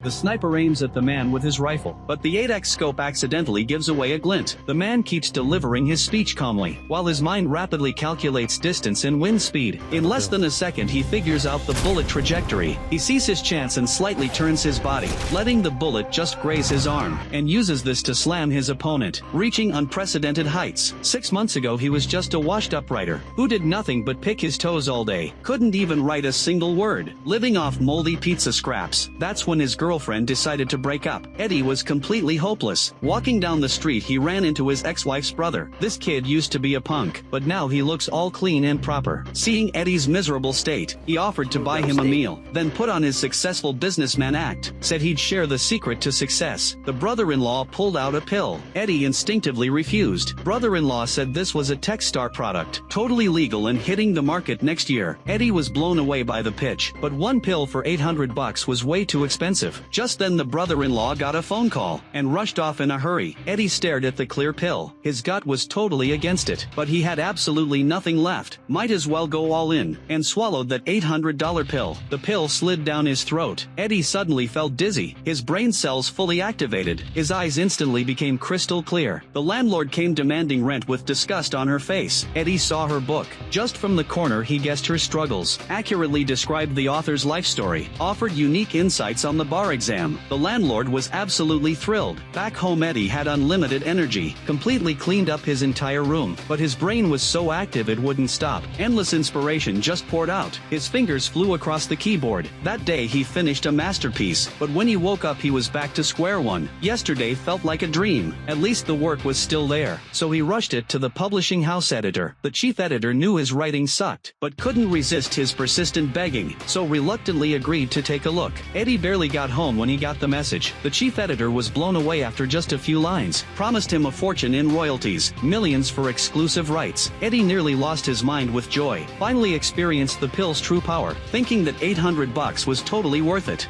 The sniper aims at the man with his rifle, but the 8x scope accidentally gives away a glint. The man keeps delivering his speech calmly, while his mind rapidly calculates distance and wind speed. In less than a second he figures out the bullet trajectory. He sees his chance and slightly turns his body, letting the bullet just graze his arm, and uses this to slam his opponent, reaching unprecedented heights. 6 months ago he was just a washed-up writer, who did nothing but pick his toes all day, couldn't even write a single word, living off moldy pizza scraps. That's when his girlfriend decided to break up. Eddie was completely hopeless. Walking down the street he ran into his ex-wife's brother. This kid used to be a punk, but now he looks all clean and proper. Seeing Eddie's miserable state, he offered to buy him a meal, then put on his successful businessman act, said he'd share the secret to success. The brother-in-law pulled out a pill. Eddie instinctively refused. Brother-in-law said this was a Techstar product, totally legal and hitting the market next year. Eddie was blown away by the pitch, but one pill for $800 was way too expensive. Just then the brother-in-law got a phone call, and rushed off in a hurry. Eddie stared at the clear pill. His gut was totally against it, but he had absolutely nothing left. Might as well go all in, and swallowed that $800 pill. The pill slid down his throat. Eddie suddenly felt dizzy, his brain cells fully activated. His eyes instantly became crystal clear. The landlord came demanding rent with disgust on her face. Eddie saw her book. Just from the corner he guessed her struggles, accurately described the author's life story, offered unique insights on the bar exam. The landlord was absolutely thrilled. Back home Eddie had unlimited energy, completely cleaned up his entire room, but his brain was so active it wouldn't stop. Endless inspiration just poured out. His fingers flew across the keyboard. That day he finished a masterpiece, but when he woke up he was back to square one. Yesterday felt like a dream. At least the work was still there, so he rushed it to the publishing house editor. The chief editor knew his writing sucked, but couldn't resist his persistent begging, so reluctantly agreed to take a look. Eddie barely got home when he got the message. The chief editor was blown away after just a few lines. Promised him a fortune in royalties, millions for exclusive rights. Eddie nearly lost his mind with joy. Finally experienced the pill's true power, thinking that $800 was totally worth it.